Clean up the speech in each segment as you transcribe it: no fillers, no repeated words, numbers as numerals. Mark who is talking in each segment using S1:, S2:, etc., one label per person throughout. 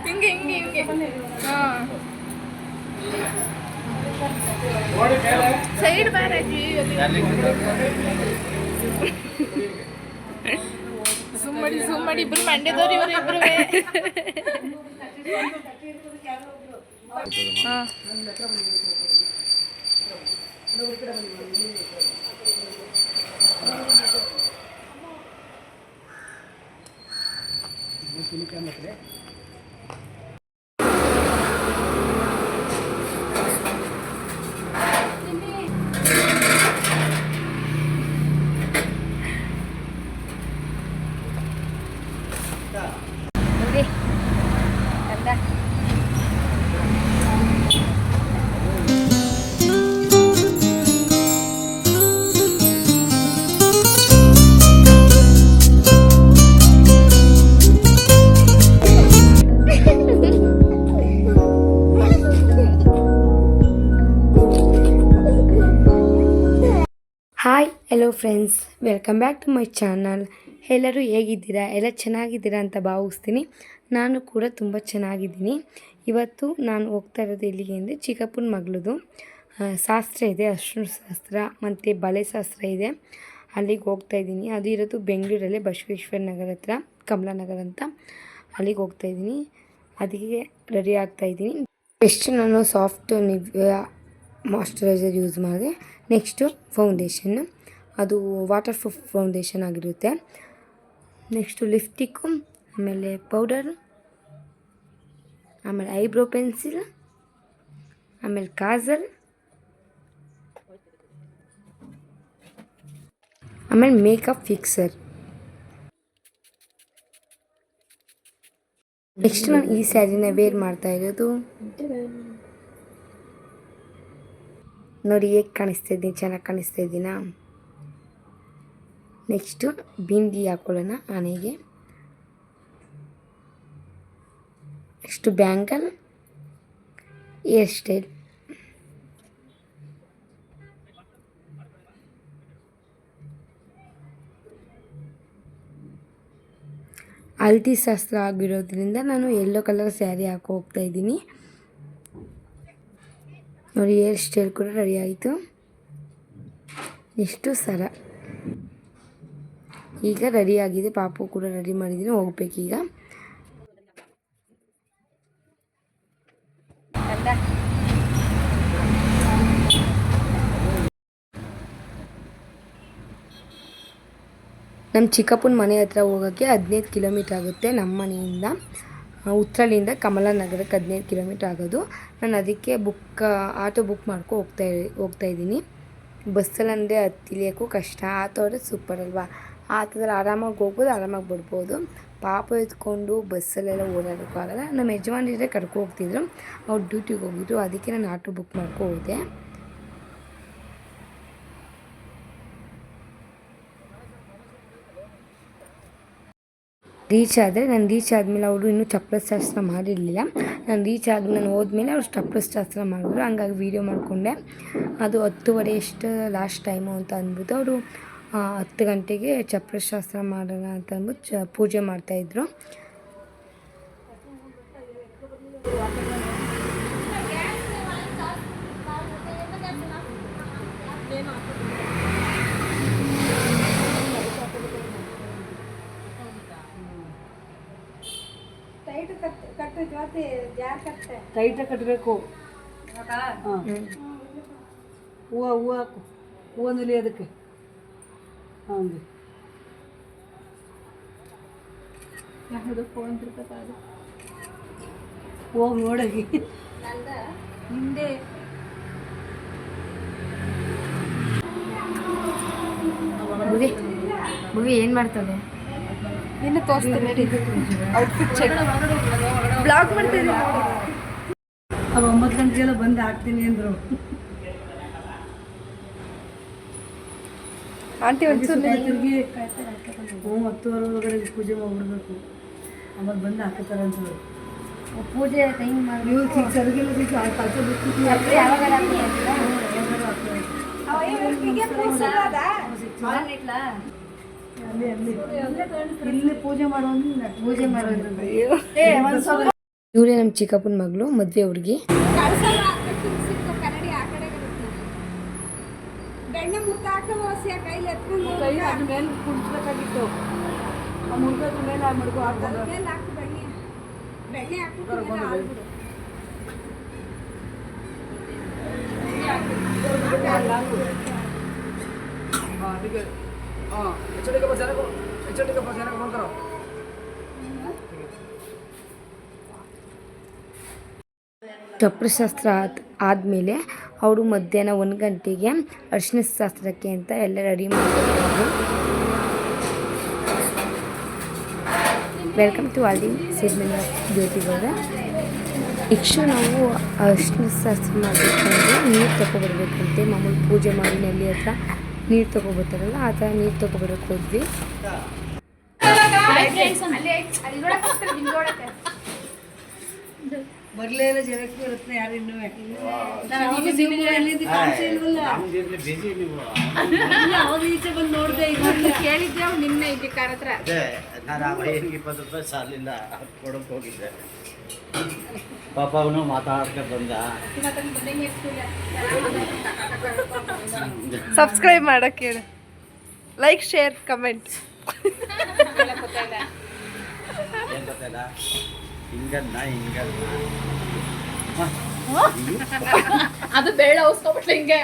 S1: ಹಿಂಗೆ ಹಿಂಗೆ ಹಿಂಗೆ ಹಾಂ ಸೈಡ್ ಬಾರಾಜಿ ಸುಮ್ಮಡಿ ಇಬ್ರು ಮಂಡ್ಯದವ್ರು ಇವರು ಇಬ್ರು ಹಾಂ
S2: hi hello friends, welcome back to my channel. ಎಲ್ಲರೂ ಹೇಗಿದ್ದೀರಾ? ಎಲ್ಲ ಚೆನ್ನಾಗಿದ್ದೀರಾ ಅಂತ ಭಾವಿಸ್ತೀನಿ. ನಾನು ಕೂಡ ತುಂಬ ಚೆನ್ನಾಗಿದ್ದೀನಿ. ಇವತ್ತು ನಾನು ಹೋಗ್ತಾ ಇರೋದು ಎಲ್ಲಿಗೆ ಅಂದರೆ ಚಿಕ್ಕಪ್ಪನ ಮಗಳದು ಶಾಸ್ತ್ರ ಇದೆ, ಅರ್ಶಿಣ ಶಾಸ್ತ್ರ ಮತ್ತು ಬಳೆ ಶಾಸ್ತ್ರ ಇದೆ. ಅಲ್ಲಿಗೆ ಹೋಗ್ತಾಯಿದ್ದೀನಿ. ಅದು ಇರೋದು ಬೆಂಗಳೂರಲ್ಲೇ ಬಸವೇಶ್ವರ ನಗರ ಹತ್ರ, ಕಮಲಾನಗರ ಅಂತ. ಅಲ್ಲಿಗೆ ಹೋಗ್ತಾಯಿದ್ದೀನಿ. ಅದಕ್ಕೆ ರೆಡಿ ಆಗ್ತಾಯಿದ್ದೀನಿ. ಎಷ್ಟು ನಾನು ಸಾಫ್ಟ್ ನಿವ್ಯಾ ಮಾಯ್ಶ್ಚರೈಸರ್ ಯೂಸ್ ಮಾಡಿದೆ. ನೆಕ್ಸ್ಟು ಫೌಂಡೇಶನ್, ಅದು ವಾಟರ್ ಪ್ರೂಫ್ ಫೌಂಡೇಶನ್ ಆಗಿರುತ್ತೆ. ನೆಕ್ಸ್ಟು ಲಿಪ್ಸ್ಟಿಕ್ಕು, ಆಮೇಲೆ ಪೌಡರ್, ಆಮೇಲೆ ಐಬ್ರೋ ಪೆನ್ಸಿಲ್, ಆಮೇಲೆ ಕಾಜಲ್, ಆಮೇಲೆ ಮೇಕಪ್ ಫಿಕ್ಸರ್. ನೆಕ್ಸ್ಟ್ ನಾನು ಈ ಸ್ಯಾರಿನ ವೇರ್ ಮಾಡ್ತಾ ಇರೋದು. ನೋಡಿ ಹೇಗೆ ಕಾಣಿಸ್ತಾ ಇದ್ದೀನಿ, ಚೆನ್ನಾಗಿ ಕಾಣಿಸ್ತಾ ಇದ್ದೀನಾ? ನೆಕ್ಸ್ಟು ಬಿಂದಿ ಹಾಕೊಳ್ಳೋಣ ಆನೆಗೆ. Next bangle, hair style. Haldi ಶಾಸ್ತ್ರ ಆಗಿರೋದ್ರಿಂದ ನಾನು ಯೆಲ್ಲೋ ಕಲರ್ ಸ್ಯಾರಿ ಹಾಕಿ ಹೋಗ್ತಾಯಿದ್ದೀನಿ. ನೋಡಿ ಹೇರ್ ಸ್ಟೈಲ್ ಕೂಡ ರೆಡಿ ಆಯಿತು. ನೆಕ್ಸ್ಟು ಸರ ಈಗ ರೆಡಿ ಆಗಿದೆ. ಪಾಪು ಕೂಡ ರೆಡಿ ಮಾಡಿದ್ದೀನಿ, ಹೋಗ್ಬೇಕೀಗ. ನಮ್ಮ ಚಿಕ್ಕಪ್ಪನ ಮನೆ ಹತ್ರ ಹೋಗೋಕ್ಕೆ 15 ಕಿಲೋಮೀಟ್ರ್ ಆಗುತ್ತೆ. ನಮ್ಮ ಮನೆಯಿಂದ ಉತ್ರಳ್ಳಿಯಿಂದ ಕಮಲಾನಗರಕ್ಕೆ 15 ಕಿಲೋಮೀಟ್ರ್ ಆಗೋದು. ನಾನು ಅದಕ್ಕೆ ಆಟೋ ಬುಕ್ ಮಾಡ್ಕೊ ಹೋಗ್ತಾಯಿದ್ದೀನಿ. ಬಸ್ಸಲ್ಲಂದರೆ ಹತ್ತಿಳಿಯೋಕ್ಕೂ ಕಷ್ಟ. ಆಟೋ ಆದರೆ ಸೂಪರ್ ಅಲ್ವಾ? ಆಟೋದಲ್ಲಿ ಆರಾಮಾಗಿ ಹೋಗ್ಬೋದು, ಆರಾಮಾಗಿ ಬರ್ಬೋದು. ಪಾಪ ಎತ್ಕೊಂಡು ಬಸ್ಸಲ್ಲೆಲ್ಲ ಓಡಾಡೋಕ್ಕಾಗಲ್ಲ. ನಮ್ಮ ಯಜಮಾನ್ರಿದ್ರೆ ಕರ್ಕೊ ಹೋಗ್ತಿದ್ರು, ಅವ್ರು ಡ್ಯೂಟಿಗೆ ಹೋಗಿದ್ರು. ಅದಕ್ಕೆ ನಾನು ಆಟೋ ಬುಕ್ ಮಾಡ್ಕೊ ಹೋದೆ. ರೀಚ್ ಆದಮೇಲೆ ಅವರು ಇನ್ನೂ ಚಪ್ಪಲ ಶಾಸ್ತ್ರ ಮಾಡಿರಲಿಲ್ಲ. ನಾನು ಹೋದ್ಮೇಲೆ ಅವ್ರು ಚಪ್ಪಲ ಶಾಸ್ತ್ರ ಮಾಡಿದ್ರು. ಹಂಗಾಗಿ ವೀಡಿಯೋ ಮಾಡಿಕೊಂಡೆ. ಅದು 10:30 ಎಷ್ಟು ಲಾಸ್ಟ್ ಟೈಮು ಅಂತ ಅಂದ್ಬಿಟ್ಟು ಅವರು 10 ಗಂಟೆಗೆ ಚಪ್ಪಲ ಶಾಸ್ತ್ರ ಮಾಡೋಣ ಅಂತ ಅಂದ್ಬಿಟ್ಟು ಪೂಜೆ ಮಾಡ್ತಾಯಿದ್ರು.
S3: ಟೈಟಾಗಿ ಕಟ್ಟಬೇಕು. ಹೂವು ಹಾಕು, ಹೂವು ನುಲಿ ಅದಕ್ಕೆ. ಹೌದು, ಹೋಗಿ ನೋಡೋಗಿ ಹಿಂದೆ
S2: ಭವ್ಯ ಏನು ಮಾಡ್ತದೆ?
S1: ಇನ್ನು ತೋರಿಸ್ತೀನಿ, ಔಟ್ಫಿಟ್ ಚೆಕ್ ಬ್ಲಾಗ್ ಮಾಡ್ತೀನಿ.
S3: ಅದು 9 ಗಂಟೆಗೆಲ್ಲ ಬಂದು ಹಾಕ್ತೀನಿ ಅಂದರು.
S1: ಆಂಟಿ ಒಂಚೂರು
S3: ತಿರುಗಿ 10:30 ಒಳಗಡೆ ಪೂಜೆ ಮಾಡ್ಬಿಡ್ಬೇಕು. ಆಮೇಲೆ ಬಂದು ಹಾಕತ್ತಾರೆ ಅಂತ
S2: ಪೂಜೆ ಟೈಮ್ ಮಾಡಿ
S3: ನೀವು ಸರಿಗೆಲ್ಲ ಕಲ್ಸ ಬಿಟ್ಟು ಅಲ್ಲಿ ಇಲ್ಲಿ ಪೂಜೆ ಮಾಡೋದು ಪೂಜೆ ಮಾಡೋದು
S2: ಇವರೇ ನಮ್ಮ ಚಿಕ್ಕಪ್ಪನ ಮಗಳು, ಮದುವೆ ಹುಡುಗಿ.
S3: ಕೈ ಅದ್ರ ಮೇಲೆ ಕುಡಿಸ್ಬೇಕಾಗಿತ್ತು. ಆ ಮುರ್ಗದ್ರ ಮೇಲೆ ಆ ಮಡ್ಗು ಹಾಕ್ಬೋದು.
S2: ಚಪ್ರ ಶಾಸ್ತ್ರ ಆದಮೇಲೆ ಅವರು ಮಧ್ಯಾಹ್ನ 1 ಗಂಟೆಗೆ ಅರಿಶಿನ ಶಾಸ್ತ್ರಕ್ಕೆ ಅಂತ ಎಲ್ಲ ರೆಡಿ ಮಾಡ್ತಾರೆ. Welcome to ಆಲ್ಡಿ ಸಿಡ್ಮನ್ ಜ್ಯೋತಿಗೌಡ. ನೆಕ್ಸ್ಟು ನಾವು ಅರಿಶಿನ ಶಾಸ್ತ್ರ ಮಾಡಬೇಕಂದ್ರೆ ನೀರು ತೊಗೊಬರ್ಬೇಕಂತೆ. ಮಾಮೂಲಿ ಪೂಜೆ ಮಾಡಿ ನಲ್ಲಿ ಹತ್ರ ನೀರು ತೊಗೊಬರ್ತಾರಲ್ಲ, ಆ ಥರ ನೀರು ತೊಗೊಬರಕ್ಕೆ ಹೋದ್ವಿ.
S3: ಬರ್ಲೇ ಇಲ್ಲ, ಜಗಕ್ಕೆ ಬರುತ್ತೆ ಯಾರು ಇನ್ನೂ ಅವ್ರು ಈಚೆ ಬಂದು ನೋಡಿದೆ.
S1: ಕೇಳಿದ್ದೆ ಅವ್ನು ನಿನ್ನೆ ಇಲ್ಲಿ ಕಾರ್ ಹತ್ರ.
S4: ನಾನು ಆ ಬೈಯನಿಗೆ 20 ರೂಪಾಯಿ ಸಾಲಿಲ್ಲ ಕೊಡೋಕೆ ಹೋಗಿದ್ದೆ. ಪಾಪ ಅವನು ಮಾತಾಡ್ಕೊಂಡು ಬಂದ.
S1: ಸಬ್ಸ್ಕ್ರೈಬ್ ಮಾಡಕ್ಕೆ ಹೇಳು, ಲೈಕ್ ಶೇರ್ ಕಮೆಂಟ್.
S4: ಏನು ಗೊತ್ತಿಲ್ಲ, ಹಿಂಗನ್ನ
S1: ಅದು ಬೇಡ ಔಸ್ಕೊಬಿಟ್ಲೆ ಹಿಂಗೆ.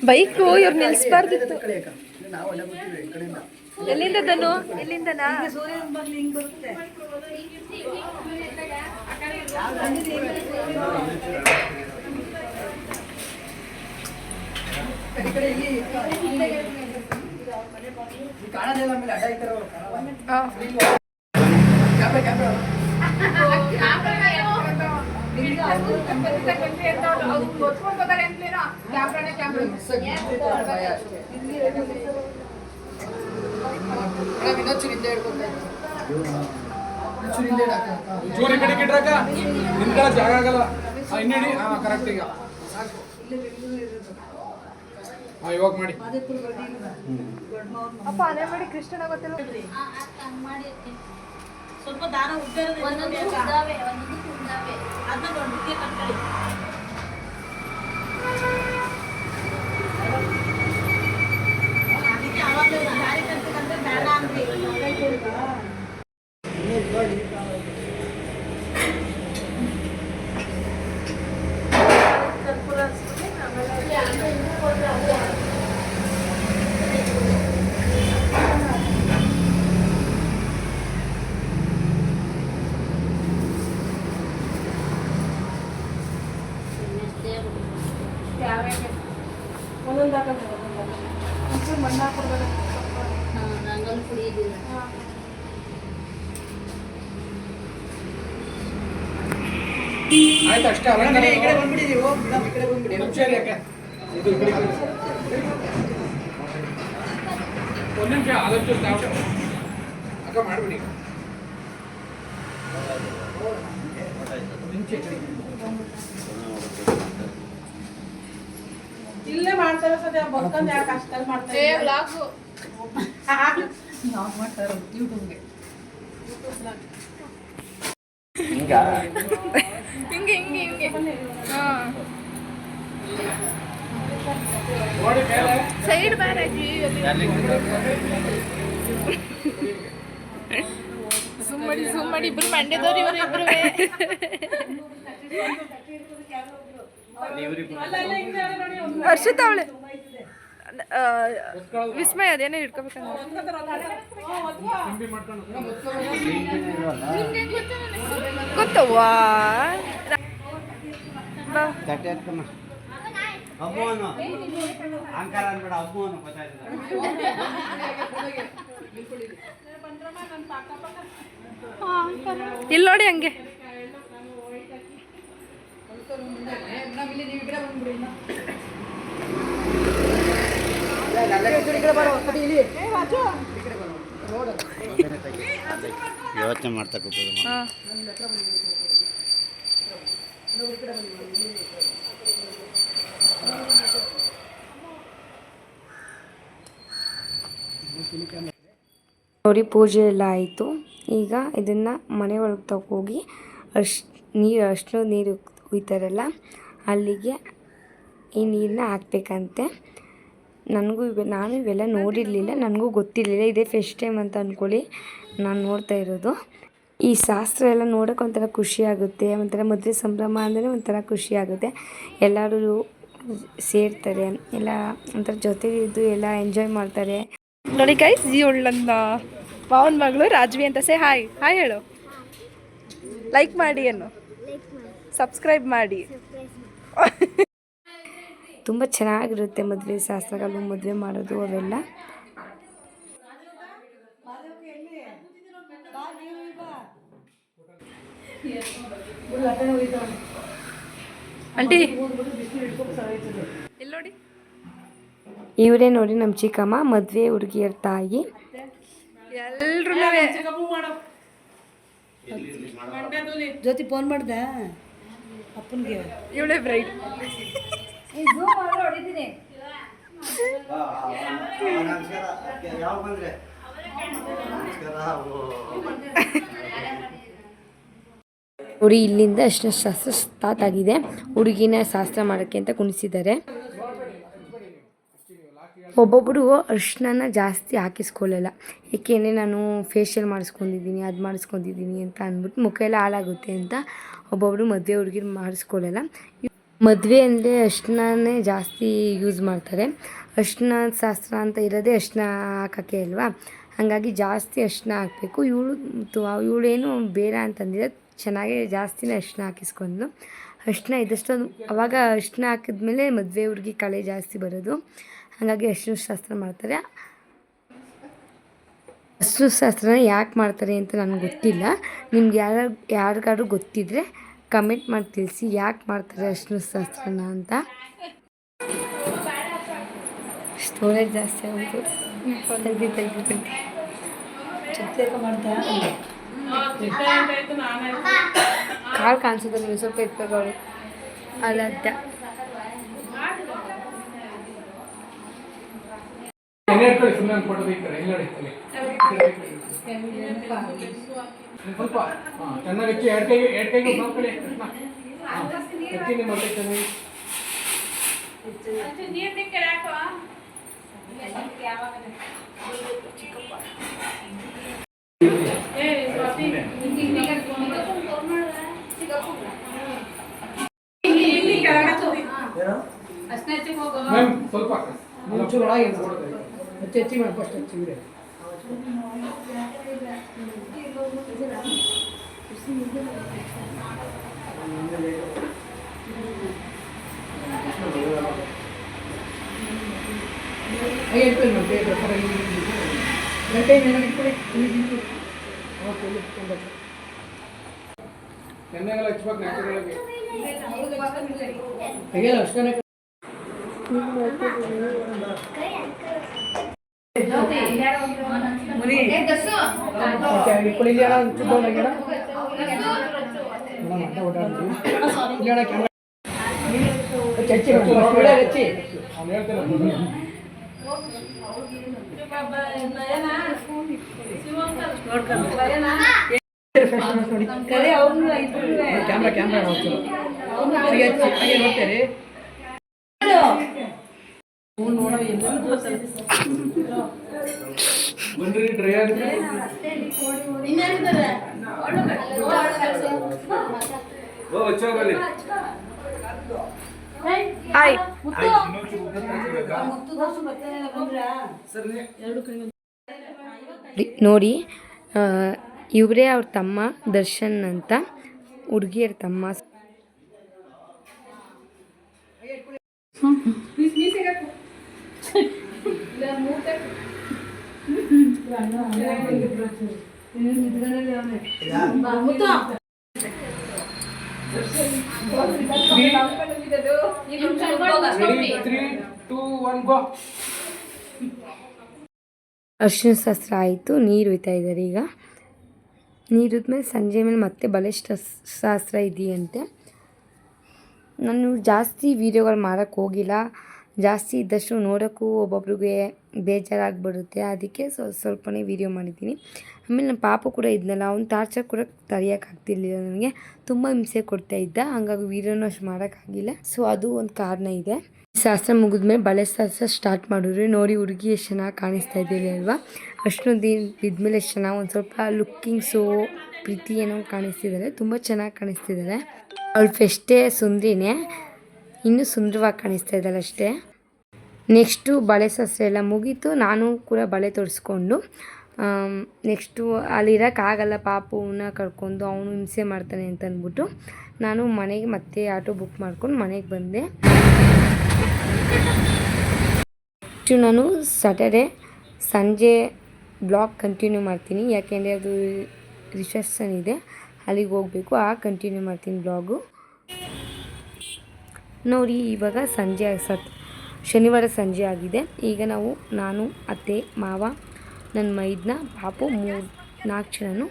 S1: ಬೈಕು ಇವ್ರು ನಿಲ್ಸ್ಬಾರ್ದಿತ್ತು. ಎಲ್ಲಿಂದ ತನು? ಎಲ್ಲಿಂದನಾ?
S3: ಸೂರ್ಯನ ಬರ್ಲಿ ಹಿಂಗೆ ಬರುತ್ತೆ.
S5: ಚೂರಿ ಕಡೆ ಕಿಟ್ರಾಕ ನಿನ್ ಕಡೆ ಜಾಗ ಆಗಲ್ಲ. ಇನ್ನೇಳಿ ಕರೆಕ್ಟ್ ಈಗ ಇವಾಗ ಮಾಡಿ.
S1: ಅಪ್ಪ ಅದೇ ಮಾಡಿ ಕೃಷ್ಣನ ಗೊತ್ತಿಲ್ಲ.
S6: ಸ್ವಲ್ಪ ದಾರ ಉದ್ದಾವೆ ಅದನ್ನ ದೊಡ್ಡಕ್ಕೆ ಕಟ್ಕೊಳ್ಳಿ. ಅದಕ್ಕೆ ಅವಾಗ ದಾರಿ ಕಟ್ಟಬೇಕಂದ್ರೆ ಬೇಡ ಅಂದ್ರಿ.
S3: ಒಂದೊಂದು ಹಾಕೋದು ಮಣ್ಣು ಹಾಕೊಡ್ಬೇಕು.
S6: ರಂಗೋಲಿ ಕುಡಿಯೋದಿಲ್ಲ.
S5: ಆಯ್ತು ಅಷ್ಟೇ. ಅಲಂಕಾರ
S3: ಈ ಕಡೆ ಬಂದ್ಬಿಡಿ, ಹೋಗ್ಬಿಡಿ ಈ ಕಡೆ ಬಂದ್ಬಿಡಿ.
S5: ಸರಿ ಅಕ್ಕ, ಇದು ಈ ಕಡೆ ಒಂದು ನಿಮಿಷ ಆದಷ್ಟು ಅಕ್ಕ ಮಾಡ್ಬಿಡಿ.
S3: ಇಲ್ಲೇ ಮಾಡ್ತಾರೆ ಸದ್ಯ ಬರ್ಕೊಂಡು ಯಾಕೆ ಅಷ್ಟಲ್ಲಿ ಮಾಡ್ತಾರೆ. ನಾವು ಮಾಡ್ತಾರೆ ಯೂಟ್ಯೂಬ್ಗೆ.
S4: ಹಿಂಗ
S1: ಹಿಂಗೆ ಹಿಂಗೆ ಹಿಂಗೆ. ಹಾಂ
S5: ನೋಡಿ ಮೇಲೆ
S1: ಸೈಡ್ ಬ್ಯಾರಾಜಿ. ಝೂಮ್ ಮಾಡಿ ಇಬ್ರು ಮಂಡ್ಯದವ್ರು ಇವರು ಇಬ್ರು. ವರ್ಷದ ಅವಳೆ ವಿಸ್ಮಯ ಅದೇನೋ ಹಿಡ್ಕೋಬೇಕಂದ್ರೆ ಗೊತ್ತವ್ವಾ.
S4: ತಟ್ಟೆ ಹಾಕಮ್ಮ. ಅಮ್ಮನು ಅಂಕಾರ ಅನ್ಬೇಡ, ಅಮ್ಮನು ಗೊತ್ತಾಯ್ತದ.
S1: ಇಲ್ಲಿ ನೋಡಿ ಹಂಗೆ.
S4: ಯೋಚನೆ ಮಾಡ್ತಾ ಕೂತ್ಕೊಳ್ಳಿ.
S1: ಹಾಂ
S2: ನೋಡಿ ಪೂಜೆ ಎಲ್ಲ ಆಯಿತು. ಈಗ ಇದನ್ನು ಮನೆ ಒಳಗೆ ತಗೋಗಿ ಅಷ್ಟು ನೀರು ಹುಯ್ತಾರಲ್ಲ ಅಲ್ಲಿಗೆ ಈ ನೀರನ್ನ ಹಾಕ್ಬೇಕಂತೆ. ನಾನು ಇವೆಲ್ಲ ನೋಡಿರಲಿಲ್ಲ, ನನಗೂ ಗೊತ್ತಿರಲಿಲ್ಲ. ಇದೇ ಫಸ್ಟ್ ಟೈಮ್ ಅಂತ ಅಂದ್ಕೊಳ್ಳಿ ನಾನು ನೋಡ್ತಾ ಇರೋದು. ಈ ಶಾಸ್ತ್ರ ಎಲ್ಲ ನೋಡೋಕೆ ಒಂಥರ ಖುಷಿಯಾಗುತ್ತೆ, ಒಂಥರ ಮದುವೆ ಸಂಭ್ರಮ ಅಂದರೆ ಒಂಥರ ಖುಷಿಯಾಗುತ್ತೆ. ಎಲ್ಲರೂ ಸೇರ್ತಾರೆ, ಎಲ್ಲ ಒಂಥರ ಜೊತೆಗೆ ಇದ್ದು ಎಲ್ಲ ಎಂಜಾಯ್ ಮಾಡ್ತಾರೆ.
S1: ನೋಡಿ ಗೈಸ್, ಇವಳು ನನ್ನ ಮಾವನ ಮಗಳು ರಾಜ್ವಿ ಅಂತ. ಸೇ ಹಾಯ್ ಹಾಯ್ ಹೇಳು. ಲೈಕ್ ಮಾಡಿ ಅನ್ನು, ಸಬ್ಸ್ಕ್ರೈಬ್ ಮಾಡಿ.
S2: ತುಂಬ ಚೆನ್ನಾಗಿರುತ್ತೆ ಮದುವೆ ಶಾಸ್ತ್ರಗಳು, ಮದುವೆ ಮಾಡೋದು ಅವೆಲ್ಲ.
S1: ಆಂಟಿ ಇಲ್ಲಿ ನೋಡಿ,
S2: ಇವರೇ ನೋಡಿ ನಮ್ಮ ಚಿಕ್ಕಮ್ಮ, ಮದುವೆ ಹುಡುಗಿಯರ ತಾಯಿ.
S1: ಎಲ್ರೂ
S3: ಜ್ಯೋತಿ ಫೋನ್ ಮಾಡ್ದೆ ಅಪ್ಪನಿಗೆ.
S1: ಇವಳೇ ಬ್ರೈಡ್.
S4: ಯಾವ ಬಂದ್ರೆ
S2: ನೋಡಿ ಇಲ್ಲಿಂದ ಅರ್ಶಿನ ಶಾಸ್ತ್ರ ಸ್ಟಾರ್ಟ್ ಆಗಿದೆ. ಹುಡುಗಿನ ಶಾಸ್ತ್ರ ಮಾಡೋಕ್ಕೆ ಅಂತ ಕುಣಿಸಿದ್ದಾರೆ. ಒಬ್ಬೊಬ್ಬರು ಅರ್ಶಿನ ಜಾಸ್ತಿ ಹಾಕಿಸ್ಕೊಳ್ಳಲ್ಲ, ಏಕೆಂದರೆ ನಾನು ಫೇಶಿಯಲ್ ಮಾಡಿಸ್ಕೊಂಡಿದ್ದೀನಿ, ಅದು ಮಾಡಿಸ್ಕೊಂಡಿದ್ದೀನಿ ಅಂತ ಅಂದ್ಬಿಟ್ಟು ಮುಖ ಎಲ್ಲ ಹಾಳಾಗುತ್ತೆ ಅಂತ ಒಬ್ಬೊಬ್ಬರು ಮದುವೆ ಹುಡುಗಿರು ಮಾಡಿಸ್ಕೊಳ್ಳಲ್ಲ. ಮದುವೆ ಅಂದರೆ ಅರ್ಶಿನೇ ಜಾಸ್ತಿ ಯೂಸ್ ಮಾಡ್ತಾರೆ. ಅರ್ಶಿನ ಶಾಸ್ತ್ರ ಅಂತ ಇರೋದೇ ಅರ್ಶಿನ ಹಾಕೋಕ್ಕೆ ಅಲ್ವಾ, ಹಾಗಾಗಿ ಜಾಸ್ತಿ ಅರ್ಶಿನ ಹಾಕಬೇಕು. ಇವಳೇನು ಬೇಡ ಅಂತಂದಿರೋ ಚೆನ್ನಾಗೇ ಜಾಸ್ತಿನೇ ಅರ್ಶಿನ ಹಾಕಿಸ್ಕೊಂಡು, ಅರ್ಶಿನ ಇದ್ದಷ್ಟು ಅವಾಗ ಅರ್ಶಿನ ಹಾಕಿದ್ಮೇಲೆ ಮದುವೆ ಹುಡುಗಿ ಕಳೆ ಜಾಸ್ತಿ ಬರೋದು, ಹಾಗಾಗಿ ಅರ್ಶಿನ ಶಾಸ್ತ್ರ ಮಾಡ್ತಾರೆ. ಅರ್ಶಿನ ಶಾಸ್ತ್ರನ ಯಾಕೆ ಮಾಡ್ತಾರೆ ಅಂತ ನನಗೆ ಗೊತ್ತಿಲ್ಲ. ನಿಮ್ಗೆ ಯಾರಿಗಾದ್ರೂ ಗೊತ್ತಿದ್ದರೆ ಕಮೆಂಟ್ ಮಾಡಿ ತಿಳಿಸಿ, ಯಾಕೆ ಮಾಡ್ತಾರೆ ಅರ್ಶಿನ ಶಾಸ್ತ್ರನ ಅಂತ. ಸ್ಟೋರೇಜ್ ಜಾಸ್ತಿ ಆಗೋದು ತೆಗ್ದು
S3: ಮಾಡ್ತಾ
S2: ಕಾಳು ಕಾಣಿಸೋದು ನೀವು ಸ್ವಲ್ಪ ಇಟ್ಕೋಗಳು ಅಲ್ಲ
S5: ಸ್ವಲ್ಪ ಚೆನ್ನಾಗಿ ಹಚ್ಚಿ ಎರಡು ಕೈಗೆ ನೋಡ್ಕೊಳ್ಳಿ. ಹಚ್ಚಿನಿ ಮತ್ತೆ ಚೆನ್ನಾಗಿ ಮ್ಯಾಮ್ ಸ್ವಲ್ಪ
S3: ಒಂಚೂರು ಒಳಗೆ ಹೆಚ್ಚಿ ಮಾಡಿ ಫಸ್ಟ್ ಹಚ್ಚಿದ್ರೆ
S5: ಎಣ್ಣೆಗೆಲ್ಲ ಹಚ್ಬೇಕು ನ್ಯಾಚುರಲ್
S3: ತೆಗೆಯಲ್ಲ ಅಷ್ಟೇ. ಕ್ಯಾಮ್ರಾ ಕ್ಯಾಮ್ರಾ ನೋಡ್ತಾರೆ.
S5: ಬನ್ರಿ ಡ್ರೈ ಆಗುತ್ತೆ.
S1: ಹಾಯ್
S2: ನೋಡಿ, ಇವರೇ ಅವ್ರ ತಮ್ಮ ದರ್ಶನ್ ಅಂತ, ಹುಡುಗಿಯರ ತಮ್ಮ.
S5: Ready, 3, 2, 1, go.
S2: ಅರಿಶಿನ ಶಾಸ್ತ್ರ ಆಯಿತು, ನೀರು ಒಯ್ತಾ ಇದ್ದಾರೆ ಈಗ. ನೀರಿದ್ಮೇಲೆ ಸಂಜೆ ಮೇಲೆ ಮತ್ತೆ ಬಳೆ ಶಾಸ್ತ್ರ ಇದೆಯಂತೆ. ನಾನು ಜಾಸ್ತಿ ವೀಡಿಯೋಗಳು ಮಾಡೋಕ್ಕೆ ಹೋಗಿಲ್ಲ, ಜಾಸ್ತಿ ಇದ್ದಷ್ಟು ನೋಡೋಕ್ಕೂ ಒಬ್ಬೊಬ್ರಿಗೆ ಬೇಜಾರಾಗಿಬಿಡುತ್ತೆ, ಅದಕ್ಕೆ ಸ್ವಲ್ಪನೇ ವೀಡಿಯೋ ಮಾಡಿದ್ದೀನಿ. ಆಮೇಲೆ ನಮ್ಮ ಪಾಪು ಕೂಡ ಇದ್ನಲ್ಲ, ಅವ್ನು ಟಾರ್ಚರ್ ಕೂಡ ತಡೆಯೋಕ್ಕಾಗ್ತಿರ್ಲಿಲ್ಲ, ನನಗೆ ತುಂಬ ಹಿಂಸೆ ಕೊಡ್ತಾಯಿದ್ದ, ಹಂಗಾಗಿ ವೀಡಿಯೋನೂ ಅಷ್ಟು ಮಾಡೋಕ್ಕಾಗಿಲ್ಲ. ಸೊ ಅದು ಒಂದು ಕಾರಣ ಇದೆ. ಶಾಸ್ತ್ರ ಮುಗಿದ್ಮೇಲೆ ಬಳೆ ಶಾಸ್ತ್ರ ಸ್ಟಾರ್ಟ್ ಮಾಡಿದ್ರು. ನೋಡಿ ಹುಡುಗಿ ಎಷ್ಟು ಚೆನ್ನಾಗಿ ಕಾಣಿಸ್ತಾ ಇದ್ದೀವಿ ಅಲ್ವಾ, ಅಷ್ಟೊಂದು ಇದ್ಮೇಲೆ ಎಷ್ಟು ಚೆನ್ನಾಗಿ ಒಂದು ಸ್ವಲ್ಪ ಲುಕ್ಕಿಂಗ್ಸು ಪ್ರೀತಿ ಏನೋ ಕಾಣಿಸ್ತಿದ್ದಾರೆ, ತುಂಬ ಚೆನ್ನಾಗಿ ಕಾಣಿಸ್ತಿದ್ದಾರೆ. ಅವಳು ಫೆಸ್ಟೇ ಸುಂದ್ರಿನೇ, ಇನ್ನೂ ಸುಂದರವಾಗಿ ಕಾಣಿಸ್ತಾ ಇದ್ದಾಳೆ ಅಷ್ಟೇ. ನೆಕ್ಸ್ಟು ಬಳೆ ಶಾಸ್ತ್ರ ಎಲ್ಲ ಮುಗೀತು, ನಾನು ಕೂಡ ಬಳೆ ತೊಡಿಸ್ಕೊಂಡು ನೆಕ್ಸ್ಟು ಅಲ್ಲಿರೋಕ್ಕಾಗಲ್ಲ, ಪಾಪುವನ್ನ ಕರ್ಕೊಂಡು ಅವನು ಹಿಂಸೆ ಮಾಡ್ತಾನೆ ಅಂತ ಅಂದ್ಬಿಟ್ಟು ನಾನು ಮನೆಗೆ ಮತ್ತೆ ಆಟೋ ಬುಕ್ ಮಾಡ್ಕೊಂಡು ಮನೆಗೆ ಬಂದೆ. ನಾನು ಸ್ಯಾಟರ್ಡೆ ಸಂಜೆ ಬ್ಲಾಗ್ ಕಂಟಿನ್ಯೂ ಮಾಡ್ತೀನಿ, ಯಾಕೆಂದರೆ ಅದು ರಿಸೆಪ್ಷನ್ ಇದೆ, ಅಲ್ಲಿಗೆ ಹೋಗಬೇಕು, ಕಂಟಿನ್ಯೂ ಮಾಡ್ತೀನಿ ಬ್ಲಾಗು. ನೋಡಿ ಇವಾಗ ಸಂಜೆ ಶನಿವಾರ ಸಂಜೆ ಆಗಿದೆ. ಈಗ ನಾನು ಅತ್ತೆ ಮಾವ ನನ್ನ ಮೈದ್ನ ಪಾಪು 4 ಜನನು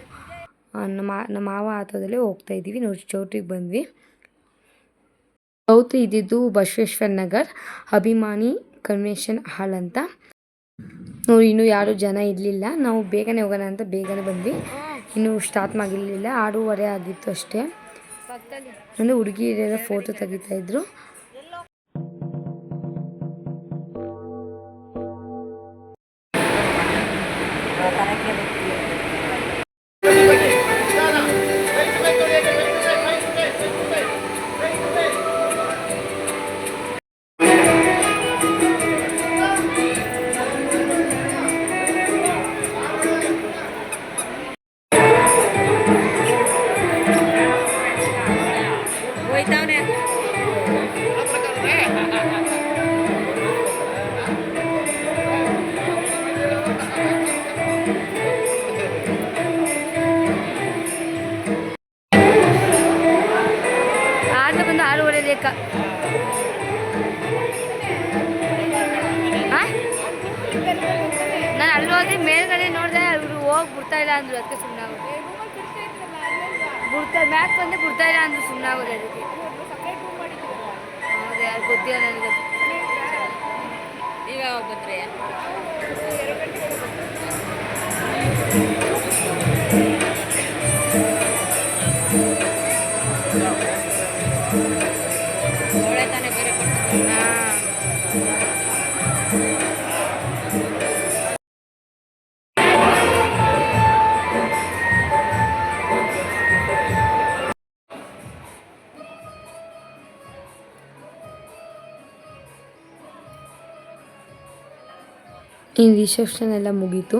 S2: ನಮ್ಮ ಮಾವ ಆಟೋದಲ್ಲೇ ಹೋಗ್ತಾಯಿದ್ದೀವಿ. ನೋಡಿ ಚೌಟ್ರಿಗೆ ಬಂದ್ವಿ. ಚೌಟ್ರಿ ಇದ್ದಿದ್ದು ಬಸವೇಶ್ವರ ನಗರ್ ಅಭಿಮಾನಿ ಕನ್ವೆನ್ಷನ್ ಹಾಲ್ ಅಂತ. ನೋಡಿ ಇನ್ನೂ ಯಾರೂ ಜನ ಇರಲಿಲ್ಲ, ನಾವು ಬೇಗನೆ ಹೋಗೋಣ ಅಂತ ಬೇಗನೆ ಬಂದ್ವಿ, ಇನ್ನೂ ಸ್ಟಾರ್ಟ್ ಮಾಡಿರಲಿಲ್ಲ, 6:30 ಆಗಿತ್ತು ಅಷ್ಟೇ. ಅಂದರೆ ಹುಡುಗಿಯರೆಲ್ಲ ಫೋಟೋ ತೆಗಿತಾಯಿದ್ರು. ಬಂದು 6:30 ಲೇಕ. ನಾನು ಅಲ್ಲಿ ಹೋಗಿ ಮೇಲ್ಗಡೆ ನೋಡಿದೆ, ಅವರು ಹೋಗಿ ಬಿಡ್ತಾಯಿಲ್ಲ ಅಂದರು, ಅದಕ್ಕೆ ಸುಮ್ಮನೆ ಆಗೋದು. ಮ್ಯಾಚ್ ಬಂದು ಬಿಡ್ತಾಯಿಲ್ಲ ಅಂದರು, ಸುಮ್ಮನೆ ಆಗೋದು ಅದಕ್ಕೆ. ಹೌದು, ಯಾರು ಗೊತ್ತಿಲ್ಲ ನನಗೆ. ನೀವು ಯಾವಾಗ ಬಂದ್ರಿ? ಒಳ್ಳೆ ತಾನೇ ಬೇರೆ ಕೊಡ್ತೀನಿ. ಇನ್ನು ರಿಸೆಪ್ಷನ್ ಎಲ್ಲ ಮುಗೀತು,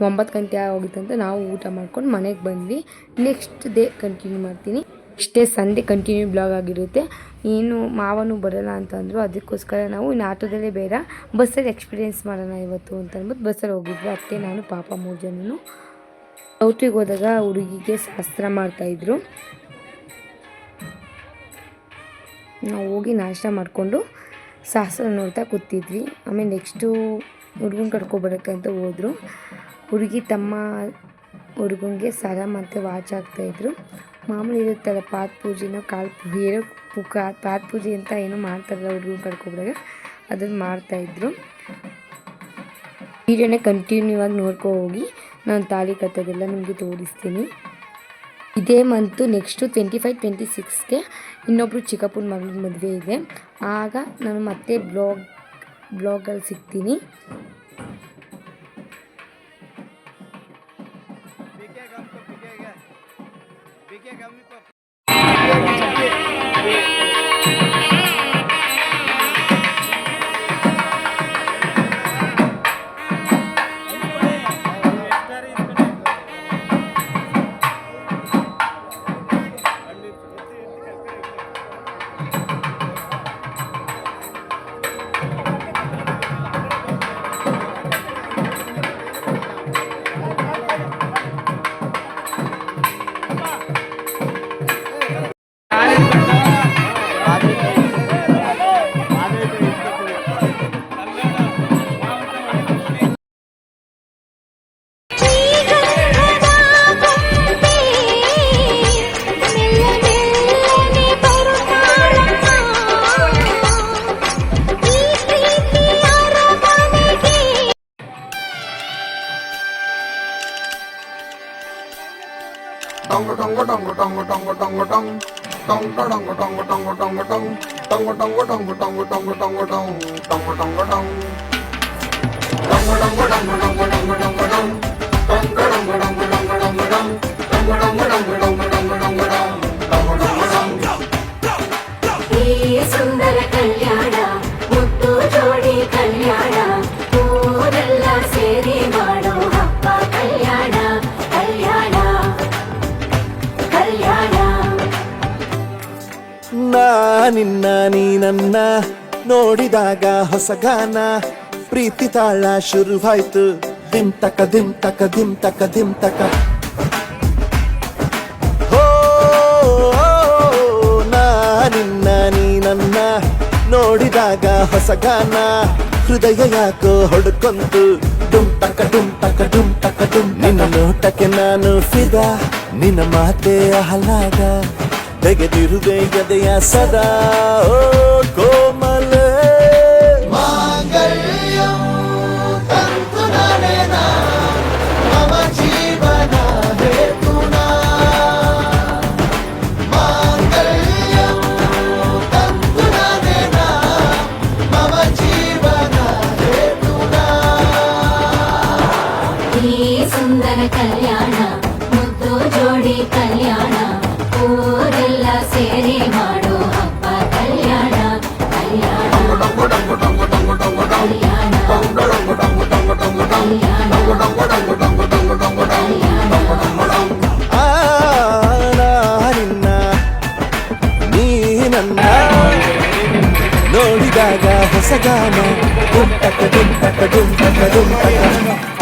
S2: 9 ಗಂಟೆ ಆಗೋಗಿತ್ತಂತ ನಾವು ಊಟ ಮಾಡ್ಕೊಂಡು ಮನೆಗೆ ಬಂದ್ವಿ. ನೆಕ್ಸ್ಟ್ ಡೇ ಕಂಟಿನ್ಯೂ ಮಾಡ್ತೀನಿ. ಇಷ್ಟೇ ಸಂಡೇ ಕಂಟಿನ್ಯೂ ಬ್ಲಾಗ್ ಆಗಿರುತ್ತೆ. ಏನು ಮಾವನು ಬರೋಲ್ಲ ಅಂತ ಅಂದರು, ಅದಕ್ಕೋಸ್ಕರ ನಾವು ಇನ್ನು ಆಟೋದಲ್ಲೇ ಬೇಡ ಬಸ್ಸಲ್ಲಿ ಎಕ್ಸ್ಪೀರಿಯೆನ್ಸ್ ಮಾಡೋಣ ಇವತ್ತು ಅಂತ ಅಂದ್ಬಿಟ್ಟು ಬಸ್ಸಲ್ಲಿ ಹೋಗಿದ್ವಿ. ಅತ್ತೆ ನಾನು ಪಾಪ 3 ಜನನು. ಔಟಿಗೆ ಹೋದಾಗ ಹುಡುಗಿಗೆ ಶಾಸ್ತ್ರ ಮಾಡ್ತಾಯಿದ್ರು. ನಾವು ಹೋಗಿ ನಾಷ್ಟ ಮಾಡಿಕೊಂಡು ಶಾಸ್ತ್ರ ನೋಡ್ತಾ ಕೂತಿದ್ವಿ. ಆಮೇಲೆ ನೆಕ್ಸ್ಟು ಹುಡುಗನ ಕರ್ಕೊಬರೋಕ್ಕೆ ಅಂತ ಹೋದರು. ಹುಡುಗಿ ತಮ್ಮ ಹುಡುಗನಿಗೆ ಸರ ಮತ್ತು ವಾಚ್ ಹಾಕ್ತಾಯಿದ್ರು. ಮಾಮೂಲಿ ಇರುತ್ತಲ್ಲ ಪಾದ ಪೂಜೆನೋ ಕಾಲು ಪೂಜೆ ಏನೋ ಪಾದ ಪೂಜೆ ಅಂತ ಏನೋ ಮಾಡ್ತಾರಲ್ಲ ಹುಡುಗನ ಕರ್ಕೊಬರಾಗ, ಅದನ್ನು ಮಾಡ್ತಾಯಿದ್ರು. ವೀಡಿಯೋನ ಕಂಟಿನ್ಯೂ ಆಗಿ ನೋಡ್ಕೊ ಹೋಗಿ, ನಾನು ತಾಳಿ ಕಟ್ಟೋದೆಲ್ಲ ನಿಮಗೆ ತೋರಿಸ್ತೀನಿ. ಇದೇ ಮಂತು ನೆಕ್ಸ್ಟು 25, 26ಗೆ ಇನ್ನೊಬ್ಬರು ಚಿಕ್ಕಪ್ಪನ ಮಗನ ಮದುವೆ ಇದೆ. ಆಗ ನಾನು ಮತ್ತೆ ಬ್ಲಾಗಲ್ಲಿ ಸಿಗ್ತೀನಿ.
S7: ಈ ಸುಂದರ ಕಲ್ಯಾಣ ಮುದ್ದು ಜೋಡಿ ಕಲ್ಯಾಣ ಊರೆಲ್ಲ ಸೇರಿ ಮಾಡೋ ಹಬ್ಬ ಕಲ್ಯಾಣ ಕಲ್ಯಾಣ ಕಲ್ಯಾಣ.
S8: ನಿನ್ನ ನೀ ನನ್ನ ನೋಡಿದಾಗ ಹೊಸಗಾನ ಪ್ರೀತಿ ತಾಳ ಶುರುವಾಯ್ತು ದಿಮ್ ತಕ ದಿಮ್ ತಕ ದಿಮ್ ತಕ ದಿಮ್ ತಕ. ಹೋ ನಿನ್ನ ನೀ ನನ್ನ ನೋಡಿದಾಗ ಹೊಸಗಾನ ಹೃದಯ ಯಾಕೋ ಹೊಡ್ಕೊಂತು ಡುಮ್ ತಕ ಡುಮ್ ತಕ ಡುಮ್ ತಕ ಡುಮ್. ನಿನ್ನ ನೋಟಕ್ಕೆ ನಾನು ಫಿದಾ ನಿನ್ನ ಮಾತೆ ಆಹ್ಲಾದ ತೆಗೆದಿರುವೆ ಎದೆಯ ಸದಾ ಓ ಕೋಮಲ ಮಾಂಗಲ್ಯಂ ತಂತು ನನೇನ ಮಮ ಜೀವನ ಹೇತುನಾ ಮಾಂಗಲ್ಯಂ ತಂತು ನನೇನ ಮಮ ಜೀವನ ಹೇತುನಾ.
S7: ಈ ಸುಂದರ ಕಲ್ಯಾಣ ಮುದ್ದು ಜೋಡಿ ಕಲ್ಯಾಣ ಊರೆಲ್ಲ ಸೇರಿ ಮಾಡೋ ಹಬ್ಬ ಕಲ್ಯಾಣ ಕಲ್ಯಾಣ
S8: ನಿನ್ನ ನೀ ನನ್ನ ನೋಡಿದಾಗ ಹೊಸಗಾನ ಡುಮ್ ತಕ ಡುಮ್ ತಕ ಡುಮ್ ತಕ ಡುಮ್ ತಕ.